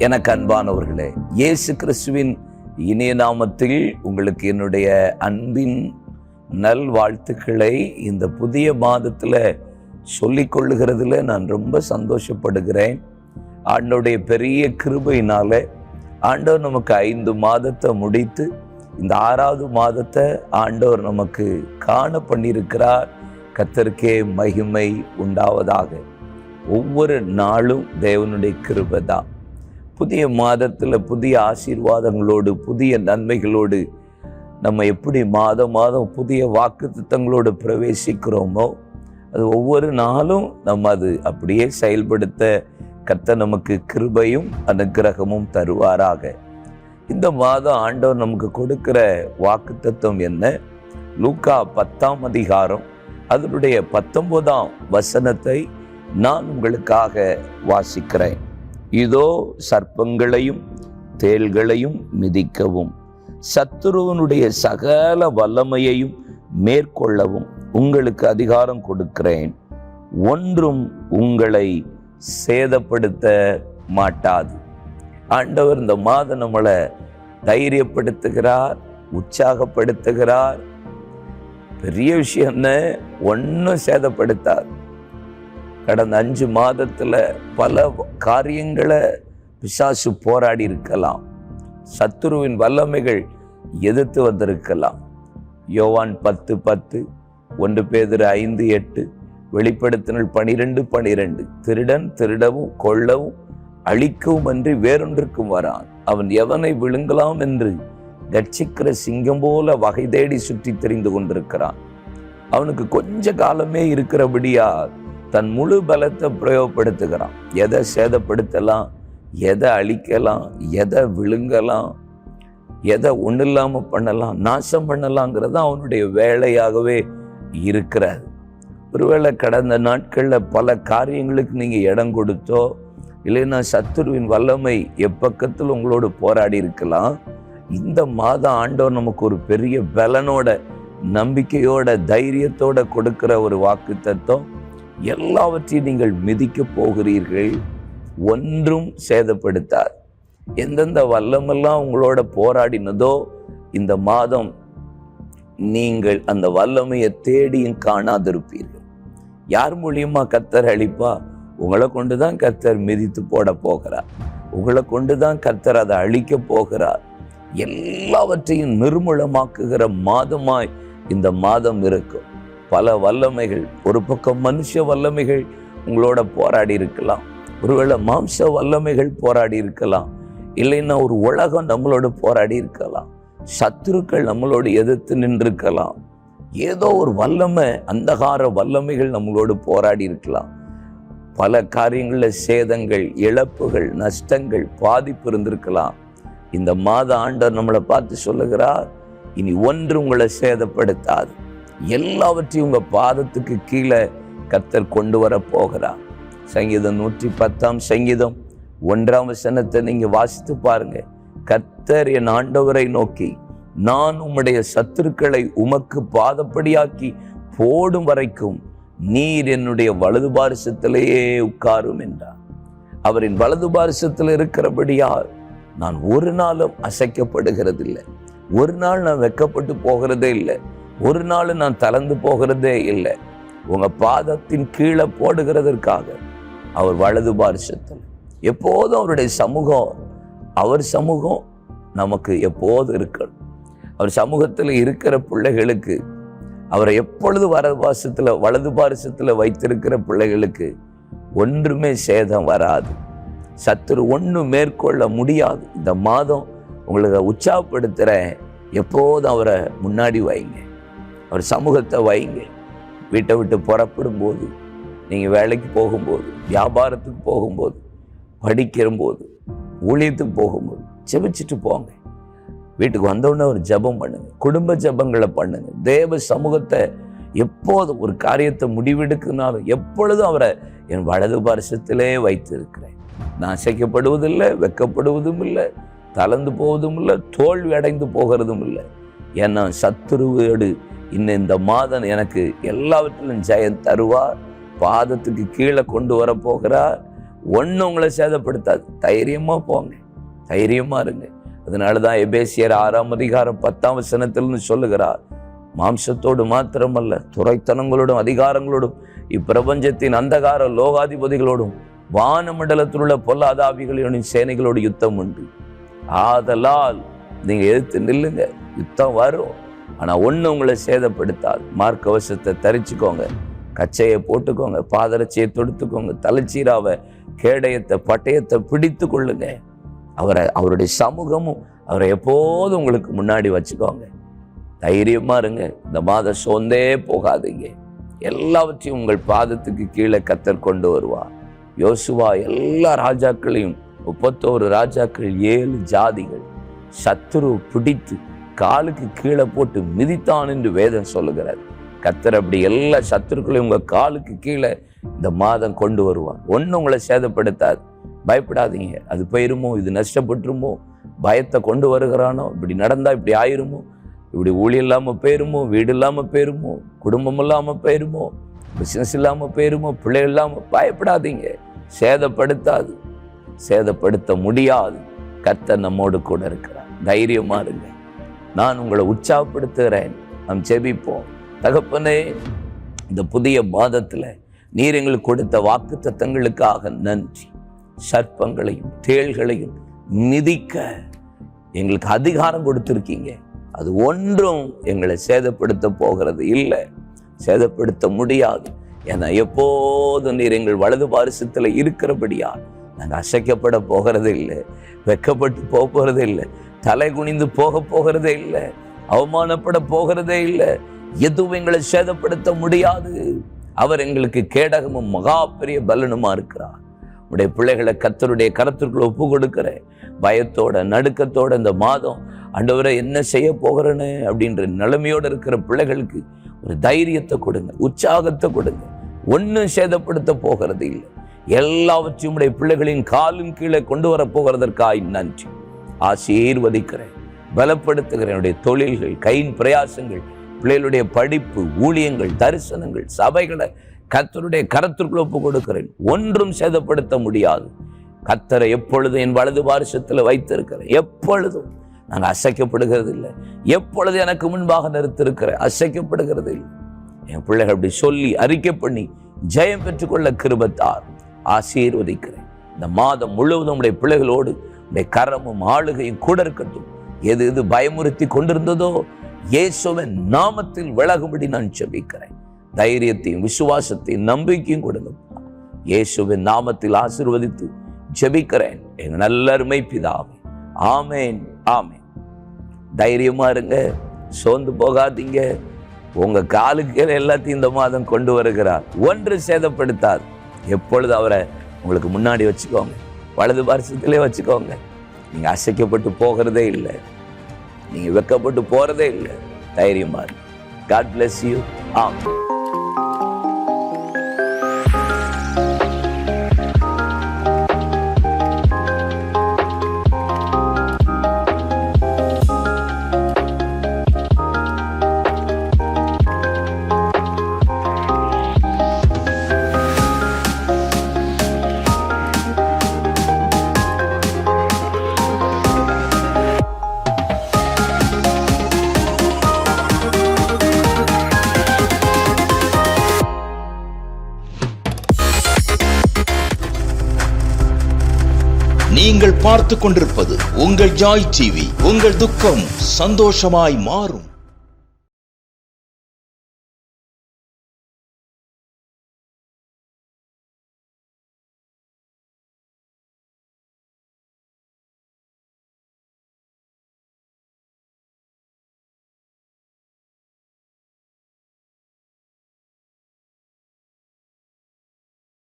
எனக்கு அன்பானவர்களே, இயேசு கிறிஸ்துவின் இனிய நாமத்தில் உங்களுக்கு என்னுடைய அன்பின் நல்வாழ்த்துக்களை இந்த புதிய மாதத்தில் சொல்லிக் கொள்ளுகிறதுல நான் ரொம்ப சந்தோஷப்படுகிறேன். ஆண்டவருடைய பெரிய கிருபையினால ஆண்டவர் நமக்கு 5 மாதத்தை முடித்து இந்த 6வது மாதத்தை ஆண்டவர் நமக்கு காண பண்ணியிருக்கிறார். கர்த்தருக்கே மகிமை உண்டாவதாக. ஒவ்வொரு நாளும் தேவனுடைய கிருபை தான். புதிய மாதத்தில் புதிய ஆசீர்வாதங்களோடு புதிய நன்மைகளோடு நம்ம எப்படி மாதம் புதிய வாக்குத்தத்தங்களோடு பிரவேசிக்கிறோமோ அது ஒவ்வொரு நாளும் நம்ம அது அப்படியே செயல்படுத்த கர்த்தர் நமக்கு கிருபையும் அனுக்கிரகமும் தருவாராக. இந்த மாதம் ஆண்டவர் நமக்கு கொடுக்கிற வாக்குத்தத்தம் என்ன? லூக்கா 10ஆம் அதிகாரம் அதனுடைய 19ஆம் வசனத்தை நான் உங்களுக்காக வாசிக்கிறேன். இதோ சர்ப்பங்களையும் தேள்களையும் மிதிக்கவும் சத்துருவனுடைய சகல வல்லமையையும் மேற்கொள்ளவும் உங்களுக்கு அதிகாரம் கொடுக்கிறேன். ஒன்றும் உங்களை சேதப்படுத்த மாட்டாது. ஆண்டவர் இந்த மாதம் நம்மளை தைரியப்படுத்துகிறார், உற்சாகப்படுத்துகிறார். பெரிய விஷயம் என்ன? ஒன்றும் சேதப்படுத்தாது. கடந்த 5 மாதத்துல பல காரியங்களை பிசாசு போராடி இருக்கலாம். சத்துருவின் வல்லமைகள் எதிர்த்து வந்திருக்கலாம். யோவான் 10:10, 1 பேதுரு 5:8, வெளிப்படுத்தினல் 12:12, திருடன் திருடவும் கொல்லவும் அழிக்கவும் அன்றி வேறொன்றுக்கும் வரான். அவன் எவனை விழுங்கலாம் என்று கட்சிக்கிற சிங்கம் போல வகை தேடி சுற்றி தெரிந்து கொண்டிருக்கிறான். அவனுக்கு கொஞ்ச காலமே இருக்கிறபடியா தன் முழு பலத்தை பிரயோகப்படுத்துகிறான். எதை சேதப்படுத்தலாம், எதை அழிக்கலாம், எதை விழுங்கலாம், எதை ஒன்றும் இல்லாமல் பண்ணலாம், நாசம் பண்ணலாங்கிறது அவனுடைய வேலையாகவே இருக்கிறார். ஒருவேளை கடந்த நாட்களில் பல காரியங்களுக்கு நீங்கள் இடம் கொடுத்தோ இல்லைன்னா சத்துருவின் வல்லமை எப்பக்கத்தில் உங்களோடு போராடி இருக்கலாம். இந்த மாதம் ஆண்டவர் நமக்கு ஒரு பெரிய பலனோட நம்பிக்கையோட தைரியத்தோட கொடுக்கிற ஒரு வாக்குத்தத்தம். எல்லாவற்றையும் நீங்கள் மிதிக்க போகிறீர்கள், ஒன்றும் சேதப்படுத்தார். எந்தெந்த வல்லமெல்லாம் உங்களோட போராடினதோ இந்த மாதம் நீங்கள் அந்த வல்லமையை தேடியும் காணாதிருப்பீர்கள். யார் மூலியமா கர்த்தர் அழிப்பா? உங்களை கொண்டுதான் கர்த்தர் மிதித்து போட போகிறார். உங்களை கொண்டுதான் கர்த்தர் அதை அழிக்க போகிறார். எல்லாவற்றையும் நிர்மூலமாக்குகிற மாதமாய் இந்த மாதம் இருக்கும். பல வல்லமைகள், ஒரு பக்கம் மனுஷ வல்லமைகள் உங்களோட போராடி இருக்கலாம், ஒருவேளை மாம்ச வல்லமைகள் போராடி இருக்கலாம், இல்லைன்னா ஒரு உலகம் நம்மளோட போராடி இருக்கலாம், சத்துருக்கள் நம்மளோடு எதிர்த்து நின்றிருக்கலாம், ஏதோ ஒரு வல்லமை, அந்தகார வல்லமைகள் நம்மளோடு போராடி இருக்கலாம். பல காரியங்களில் சேதங்கள், இழப்புகள், நஷ்டங்கள், பாதிப்பு இருந்திருக்கலாம். இந்த மாத ஆண்டவர் நம்மளை பார்த்து சொல்லுகிறார், இனி ஒன்று உங்களை சேதப்படுத்தாது. எல்லாவற்றையும் உங்க பாதத்துக்கு கீழே கர்த்தர் கொண்டு வர போகிறார். சங்கீதம் 110ஆம் சங்கீதம் 1ஆம் வசனத்தை நீங்க வாசித்து பாருங்க. கர்த்தர் என் ஆண்டவரை நோக்கி, நான் உம்முடைய சத்துருக்களை உமக்கு பாதப்படியாக்கி போடும் வரைக்கும் நீர் என்னுடைய வலது பாரிசத்திலேயே உட்காரும் என்றார். அவரின் வலது பாரிசத்தில் இருக்கிறபடியால் நான் ஒரு நாளும் அசைக்கப்படுகிறதில்லை, ஒரு நாள் நான் வெட்கப்பட்டு போகிறதே இல்லை, ஒரு நாள் நான் தளர்ந்து போகிறதே இல்லை. உங்க பாதத்தின் கீழே போடுகிறதற்காக அவர் வலது பாரிசத்தில் எப்போதும் அவருடைய சமூகம், அவர் சமூகம் நமக்கு எப்போதும் இருக்கணும். அவர் சமூகத்தில் இருக்கிற பிள்ளைகளுக்கு, அவரை எப்பொழுது வலது பாரிசத்தில் வைத்திருக்கிற பிள்ளைகளுக்கு ஒன்றுமே சேதம் வராது. சத்துரு ஒன்றும் மேற்கொள்ள முடியாது. இந்த மாதம் உங்களுக்கு உற்சாகப்படுத்துகிறேன். எப்போதும் அவரை முன்னாடி வைங்க, அவர் சமூகத்தை வைங்க. வீட்டை விட்டு புறப்படும் போது, நீங்கள் வேலைக்கு போகும்போது, வியாபாரத்துக்கு போகும்போது, படிக்கிறபோது, ஊழியத்துக்கு போகும்போது ஜெபிச்சுட்டு போங்க. வீட்டுக்கு வந்தோடனே ஒரு ஜெபம் பண்ணுங்க, குடும்ப ஜெபங்களை பண்ணுங்க. தேவ சமூகத்தை எப்போதும் ஒரு காரியத்தை முடிவெடுக்குனாலும் எப்பொழுதும் அவரை என் வலது பாரிசத்திலே வைத்திருக்கிறேன். நான் அசைக்கப்படுவதில்லை, வெட்கப்படுவதும் இல்லை, தளர்ந்து போவதும் இல்லை, தோல்வி அடைந்து போகிறதும் இல்லை. ஏன்னா சத்துருவோடு இன்னும் இந்த மாதம் எனக்கு எல்லாவற்றிலும் ஜெயம் தருவார். பாதத்துக்கு கீழே கொண்டு வர போகிறார். ஒன்றும் உங்களை சேதப்படுத்தாது. தைரியமா போங்க, தைரியமா இருங்க. அதனாலதான் எபேசியர் 6:10 சொல்லுகிறார், மாம்சத்தோடு மாத்திரமல்ல, துரைத்தனங்களோடும் அதிகாரங்களோடும் இப்பிரபஞ்சத்தின் அந்தகார லோகாதிபதிகளோடும் வானமண்டலத்தில் உள்ள பொல்லாத ஆவிகளின் சேனைகளோடு யுத்தம் உண்டு. ஆதலால் நீங்க எதிர்த்து நில்லுங்க. யுத்தம் வரும், ஆனா ஒண்ணு உங்களை சேதப்படுத்தாது. மார்க்கவசத்தை தரிச்சுக்கோங்க, கச்சையை போட்டுக்கோங்க, பாதரட்சியை தொடுத்துக்கோங்க, தலைச்சீராவை, கேடயத்தை, பட்டயத்தை பிடித்து கொள்ளுங்க. அவருடைய சமூகமும் அவரை எப்போதும் உங்களுக்கு முன்னாடி வச்சுக்கோங்க. தைரியமா இருங்க. இந்த மாதம் சோர்ந்தே போகாதீங்க. எல்லாவற்றையும் உங்கள் பாதத்துக்கு கீழே கர்த்தர் கொண்டு வருவார். யோசுவா எல்லா ராஜாக்களையும் 31 ராஜாக்கள் 7 ஜாதிகள் சத்துரு பிடித்து காலுக்கு கீழே போட்டு மிதித்தான் என்று வேதம் சொல்லுகிறது. கர்த்தர் அப்படி எல்லா சத்துருக்களையும் உங்க காலுக்கு கீழே இந்த மாதம் கொண்டு வருவார். ஒன்னும் உங்களை சேதப்படுத்தாது. பயப்படாதீங்க. அது போயிருமோ, இது நஷ்டப்பட்டுருமோ, பயத்தை கொண்டு வருகிறானோ, இப்படி நடந்தா இப்படி ஆயிருமோ, இப்படி ஊழியம் இல்லாம போயிருமோ, வீடு இல்லாம போயிருமோ, குடும்பம் இல்லாம போயிருமோ, பிசினஸ் இல்லாம போயிருமோ, பிள்ளைகள் இல்லாம, பயப்படாதீங்க. சேதப்படுத்தாது, சேதப்படுத்த முடியாது. கர்த்தர் நம்மோடு கூட இருக்கிறார். தைரியமா இருங்க. நான் உங்களை உற்சாகப்படுத்துகிறேன். நாம் ஜெபிப்போம். தகப்பனே, இந்த புதிய மாதத்துல நீர் எங்களுக்கு கொடுத்த வாக்குத்தத்தங்களுக்காக நன்றி. சர்ப்பங்களையும் தேள்களையும் மிதிக்க எங்களுக்கு அதிகாரம் கொடுத்திருக்கீங்க. அது ஒன்றும் எங்களை சேதப்படுத்த போகிறது இல்லை, சேதப்படுத்த முடியாது. ஏன்னா எப்போதும் நீர் எங்கள் வலது பாரிசத்துல இருக்கிறபடியா நாங்கள் அசைக்கப்பட போகிறதே இல்லை, வெக்கப்பட்டு போகிறதே இல்லை, தலை குனிந்து போகிறதே இல்லை, அவமானப்பட போகிறதே இல்லை. எதுவும் எங்களை சேதப்படுத்த முடியாது. அவர் எங்களுக்கு கேடகமும் மகா பெரிய பலனுமா இருக்கிறார். உடைய பிள்ளைகளை கர்த்தருடைய கரத்திற்குள் ஒப்பு கொடுக்கிறேன். பயத்தோட நடுக்கத்தோட இந்த மாதம் ஆண்டவரை என்ன செய்ய போகிறேன்னு அப்படின்ற நிலைமையோடு இருக்கிற பிள்ளைகளுக்கு ஒரு தைரியத்தை கொடுங்க, உற்சாகத்தை கொடுங்க. ஒன்னும் சேதப்படுத்த போகிறது இல்லை. எல்லாவற்றையும் உடைய பிள்ளைகளின் காலின் கீழே கொண்டு வர போகிறதற்காய் நன்றி. ஆசீர்வதிக்கிறேன், பலப்படுத்துகிறேன். என்னுடைய தொழில்கள், கையின் பிரயாசங்கள், பிள்ளைகளுடைய படிப்பு, ஊழியங்கள், தரிசனங்கள், சபைகளை கர்த்தருடைய கரத்திற்குள் ஒப்பு கொடுக்கிறேன். ஒன்றும் சேதப்படுத்த முடியாது. கர்த்தரை எப்பொழுதும் என் வலது பாரிசத்தில் வைத்திருக்கிறேன். எப்பொழுதும் நாங்கள் அசைக்கப்படுகிறது இல்லை. எப்பொழுது எனக்கு முன்பாக நிறுத்திருக்கிறேன், அசைக்கப்படுகிறது இல்லை. என் பிள்ளைகள் அப்படி சொல்லி அறிக்கை பண்ணி ஜெயம் பெற்றுக்கொள்ள கிருபைத்தார். ஆசீர்வதிக்கிறேன். இந்த மாதம் முழுவதும் உடைய பிள்ளைகளோடு உடைய கரமும் ஆளுகையும் கூட இருக்கட்டும். எது எது பயமுறுத்தி கொண்டிருந்ததோ இயேசுவின் நாமத்தில் விலகும்படி நான் ஜெபிக்கிறேன். தைரியத்தையும் விசுவாசத்தையும் நம்பிக்கையும் கொடுங்க. இயேசுவின் நாமத்தில் ஆசீர்வதித்து ஜெபிக்கிறேன் எங்க நல்ல அருமை பிதாவே. ஆமேன், ஆமேன். தைரியமா இருங்க, சோர்ந்து போகாதீங்க. உங்க காலுக்கு எல்லாத்தையும் இந்த மாதம் கொண்டு வருகிறார். ஒன்று சேதப்படுத்தாது. எப்பொழுது அவரை உங்களுக்கு முன்னாடி வச்சுக்கோங்க, வலது பாரிசத்திலே வச்சுக்கோங்க. நீங்க அசைக்கப்பட்டு போகிறதே இல்லை, நீங்க வெக்கப்பட்டு போறதே இல்லை. தைரியமா இருக்கு. God bless you. ஆமென். நீங்கள் பார்த்துக் கொண்டிருப்பது உங்கள் ஜாய் டிவி. உங்கள் துக்கம் சந்தோஷமாய் மாறும்.